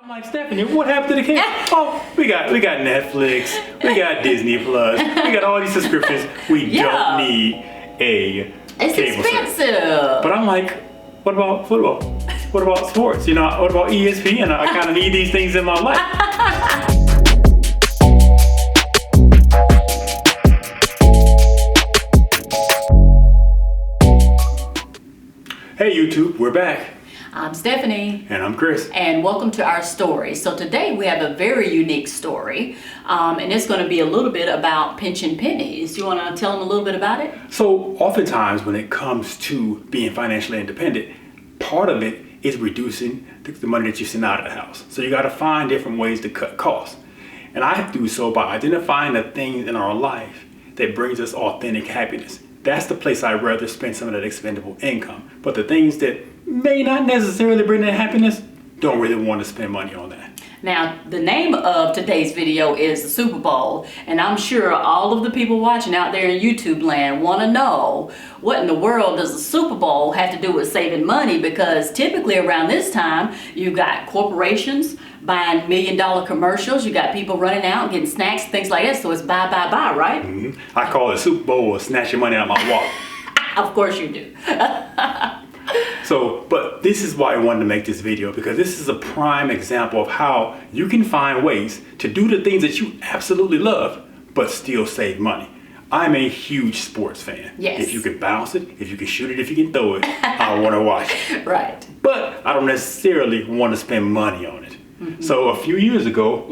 I'm like, Stephanie, what happened to the cable? Oh, we got Netflix, we got Disney Plus, we got all these subscriptions. We don't need a cable expensive. service. But I'm like, what about football? What about sports? You know, what about ESPN? I kind of need these things in my life. Hey YouTube, we're back. I'm Stephanie. And I'm Chris. And welcome to our story. So today we have a very unique story, and it's going to be a little bit about pension pennies. You want to tell them a little bit about it? So oftentimes when it comes to being financially independent, part of it is reducing the money that you send out of the house. So you got to find different ways to cut costs. And I do so by identifying the things in our life that brings us authentic happiness. That's the place I'd rather spend some of that expendable income. But the things that may not necessarily bring that happiness, don't really want to spend money on that. Now, the name of today's video is the Super Bowl, and I'm sure all of the people watching out there in YouTube land want to know, what in the world does the Super Bowl have to do with saving money? Because typically around this time, you've got corporations buying $1 million commercials, you got people running out getting snacks, things like that, so it's buy, right? Mm-hmm. I call it Super Bowl or snatch your money out of my wallet. Of course you do. So, but this is why I wanted to make this video, because this is a prime example of how you can find ways to do the things that you absolutely love, but still save money. I'm a huge sports fan. Yes. If you can bounce it, if you can shoot it, if you can throw it, I want to watch it. Right. But I don't necessarily want to spend money on it. Mm-hmm. So a few years ago,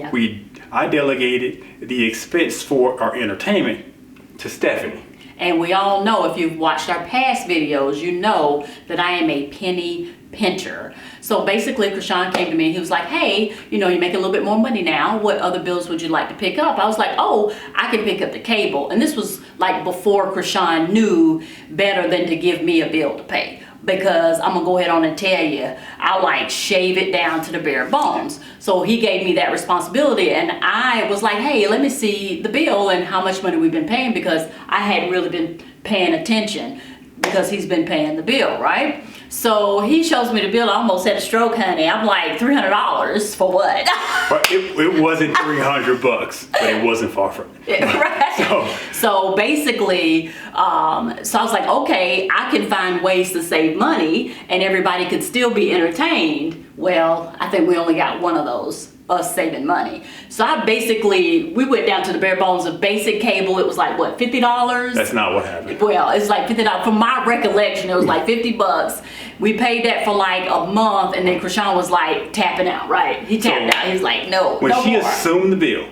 I delegated the expense for our entertainment to Stephanie. And we all know, if you've watched our past videos, you know that I am a penny pincher. So basically, Krishan came to me and he was like, hey, you know, you make a little bit more money now. What other bills would you like to pick up? I was like, oh, I can pick up the cable. And this was like before Krishan knew better than to give me a bill to pay. Because I'm gonna go ahead on and tell you, I like shave it down to the bare bones. So he gave me that responsibility, and I was like, hey, let me see the bill and how much money we've been paying, because I hadn't really been paying attention because he's been paying the bill, right? So he shows me the bill. I almost had a stroke, honey. I'm like, $300 for what? But it wasn't $300, but it wasn't far from it. Right. So basically, so I was like, okay, I can find ways to save money and everybody could still be entertained. Well, I think we only got one of those, us saving money. So we went down to the bare bones of basic cable. It was like, what, $50? That's not what happened. Well, it's like $50. From my recollection, it was like $50. We paid that for like a month, and then Krishan was like tapping out, right? He tapped out. He was like, no, when no she more. assumed the bill,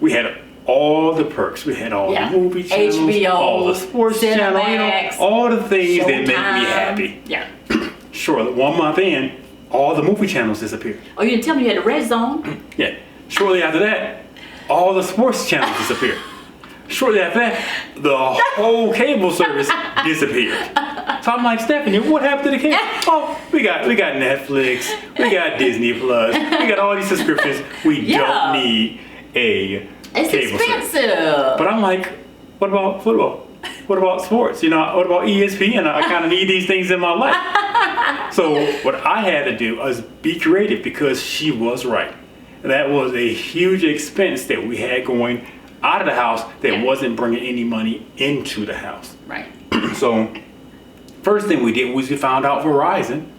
we had all the perks. We had all the movie channels, HBO, all the sports channels, you know, all the things that make me happy. Yeah. Shortly, 1 month in, all the movie channels disappeared. Oh, you didn't tell me you had the red zone? Yeah. Shortly after that, all the sports channels disappeared. Shortly after that, the whole cable service disappeared. So I'm like, Stephanie, what happened to the cable? Oh, we got Netflix, we got Disney Plus, we got all these subscriptions. We don't need a cable expensive. service. But I'm like, what about football? What about sports? You know, what about ESPN? I kind of need these things in my life. So what I had to do was be creative, because she was right. That was a huge expense that we had going out of the house that wasn't bringing any money into the house. Right. So first thing we did was we found out Verizon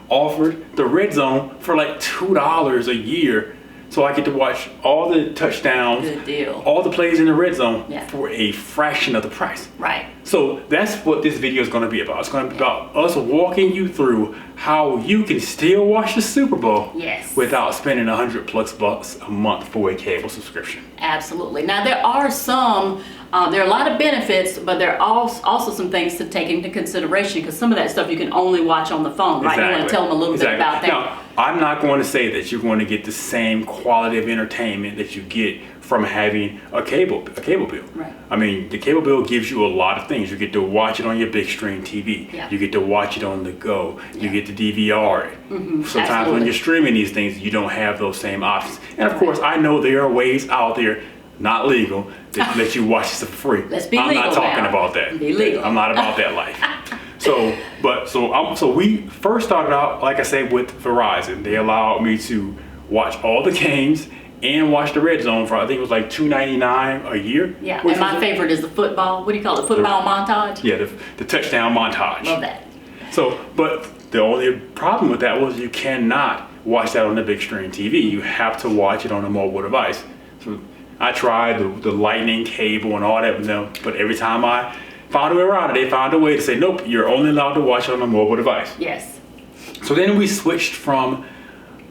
offered the red zone for like $2 a year. So I get to watch all the touchdowns, Good deal. all the plays in the red zone for a fraction of the price. Right. So that's what this video is going to be about. It's going to be about us walking you through how you can still watch the Super Bowl without spending $100+ a month for a cable subscription. Absolutely. Now there are there are a lot of benefits, but there are also some things to take into consideration, because some of that stuff you can only watch on the phone, right? You want to tell them a little bit about that. Now, I'm not going to say that you're going to get the same quality of entertainment that you get from having a cable bill. Right. I mean, the cable bill gives you a lot of things. You get to watch it on your big screen TV. Yeah. You get to watch it on the go. You get to DVR it. Sometimes when you're streaming these things, you don't have those same options. And of course, I know there are ways out there, not legal, that let you watch this for free. Let's be I'm legal not talking now. about that. Be legal. I'm not about that life. So we first started out, like I said, with Verizon. They allowed me to watch all the games, and watch the Red Zone for, I think it was like $2.99 a year. Yeah, and my favorite is the football. What do you call it? Football montage? Yeah, the touchdown montage. Love that. So, but the only problem with that was you cannot watch that on the big screen TV. You have to watch it on a mobile device. So I tried the lightning cable and all that, but every time I found a way around it, they found a way to say, nope, you're only allowed to watch it on a mobile device. Yes. So then we switched from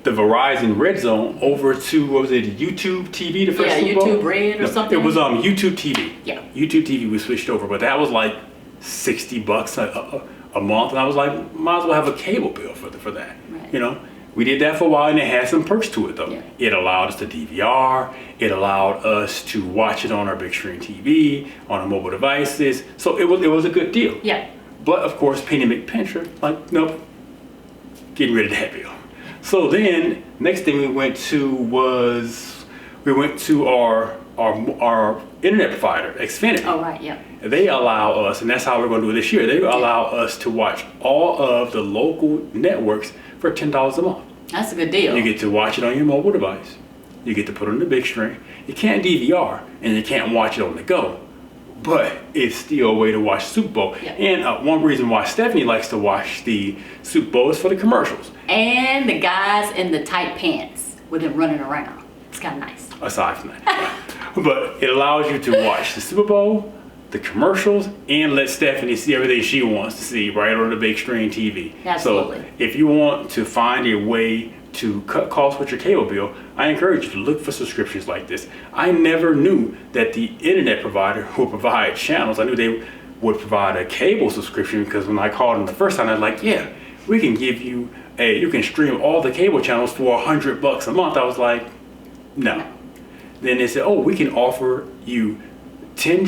the Verizon Red Zone over to, what was it, YouTube TV, the first Super Bowl? YouTube Red or something? It was YouTube TV. Yeah. YouTube TV we switched over, but that was like $60 a month, and I was like, might as well have a cable bill for that. Right. We did that for a while, and it had some perks to it though. Yeah. It allowed us to DVR, it allowed us to watch it on our big screen TV, on our mobile devices, so it was a good deal. Yeah. But of course, Penny McPincher, like, nope, getting rid of that bill. So then, next thing we went to our internet provider, Xfinity. Oh, right, yeah. They allow us, and that's how we're going to do it this year, they allow us to watch all of the local networks for $10 a month. That's a good deal. You get to watch it on your mobile device. You get to put it on the big screen. You can't DVR, and you can't watch it on the go. But it's still a way to watch Super Bowl. Yeah. And one reason why Stephanie likes to watch the Super Bowl is for the commercials. And the guys in the tight pants with them running around. It's kind of nice. Aside from that. But it allows you to watch the Super Bowl, the commercials, and let Stephanie see everything she wants to see right on the big screen TV. Absolutely. So if you want to find a way to cut costs with your cable bill, I encourage you to look for subscriptions like this. I never knew that the internet provider would provide channels. I knew they would provide a cable subscription, because when I called them the first time, I was like, yeah, we can give you you can stream all the cable channels for $100 a month. I was like, no. Then they said, oh, we can offer you 10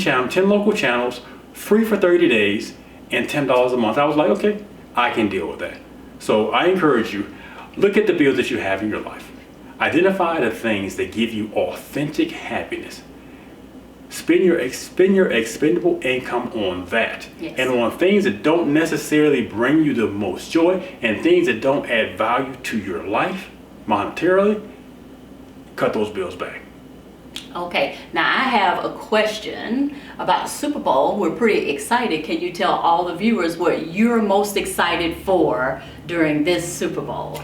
local channels, free for 30 days, and $10 a month. I was like, okay, I can deal with that. So I encourage you, look at the bills that you have in your life. Identify the things that give you authentic happiness. Spend your expendable income on that. Yes. And on things that don't necessarily bring you the most joy, and things that don't add value to your life monetarily. Cut those bills back. Okay, now I have a question about the Super Bowl. We're pretty excited. Can you tell all the viewers what you're most excited for during this Super Bowl?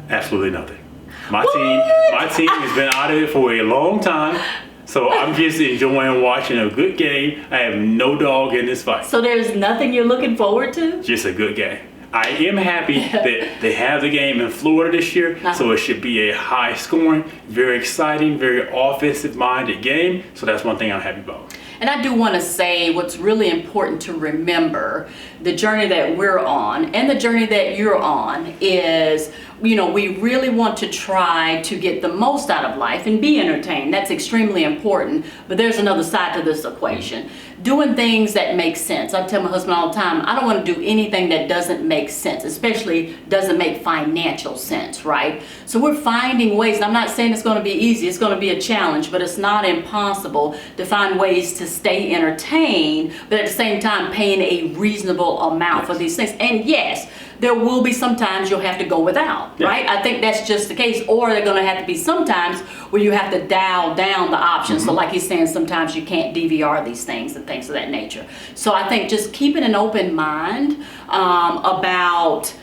Absolutely nothing. My team has been out of it for a long time, so I'm just enjoying watching a good game. I have no dog in this fight. So there's nothing you're looking forward to? Just a good game. I am happy that they have the game in Florida this year, so it should be a high scoring, very exciting, very offensive minded game. So that's one thing I'm happy about. And I do want to say what's really important to remember, the journey that we're on and the journey that you're on is, we really want to try to get the most out of life and be entertained. That's extremely important. But there's another side to this equation. Doing things that make sense. I tell my husband all the time, I don't want to do anything that doesn't make sense, especially doesn't make financial sense, right? So we're finding ways, and I'm not saying it's going to be easy, it's going to be a challenge, but it's not impossible to find ways to stay entertained, but at the same time paying a reasonable amount for these things. And yes, there will be sometimes you'll have to go without, right? I think that's just the case. Or they're going to have to be sometimes where you have to dial down the options. So like he's saying, sometimes you can't DVR these things and things of that nature. So I think just keeping an open mind about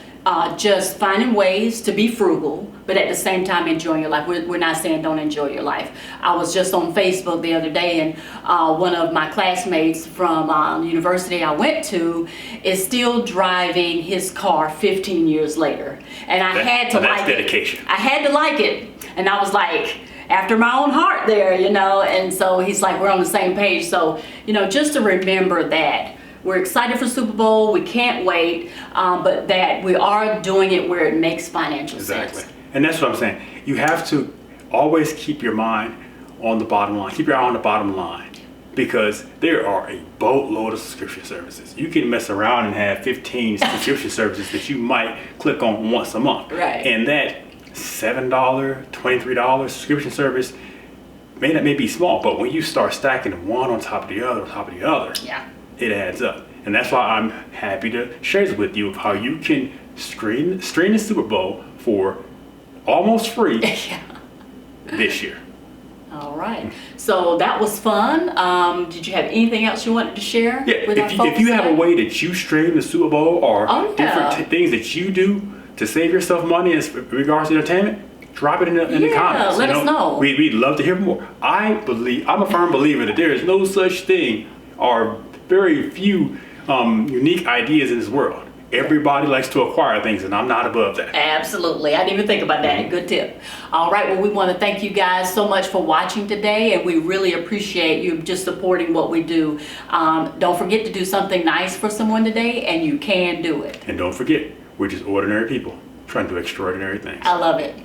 just finding ways to be frugal, but at the same time enjoying your life. We're not saying don't enjoy your life. I was just on Facebook the other day, and one of my classmates from the university I went to is still driving his car 15 years later. And I had to like it. Dedication. I had to like it. And I was like, after my own heart there, and so he's like, we're on the same page. So, just to remember that. We're excited for Super Bowl. We can't wait, but that we are doing it where it makes financial sense. And that's what I'm saying. You have to always keep your mind on the bottom line. Keep your eye on the bottom line, because there are a boatload of subscription services. You can mess around and have 15 subscription services that you might click on once a month. Right. And that $7, $23 subscription service may be small, but when you start stacking them one on top of the other, yeah, it adds up. And that's why I'm happy to share this with you of how you can stream the Super Bowl for almost free this year. All right. So that was fun. Did you have anything else you wanted to share? Yeah, with our folks if you have a today? way that you stream the Super Bowl or Oh, yeah. different things that you do to save yourself money in regards to entertainment, drop it in the comments. let us know. We'd love to hear more. I'm a firm believer that there is no such thing or very few unique ideas in this world. Everybody likes to acquire things, and I'm not above that. Absolutely. I didn't even think about that. Good tip. All right. Well, we want to thank you guys so much for watching today, and we really appreciate you just supporting what we do. Don't forget to do something nice for someone today, and you can do it. And don't forget, we're just ordinary people trying to do extraordinary things. I love it.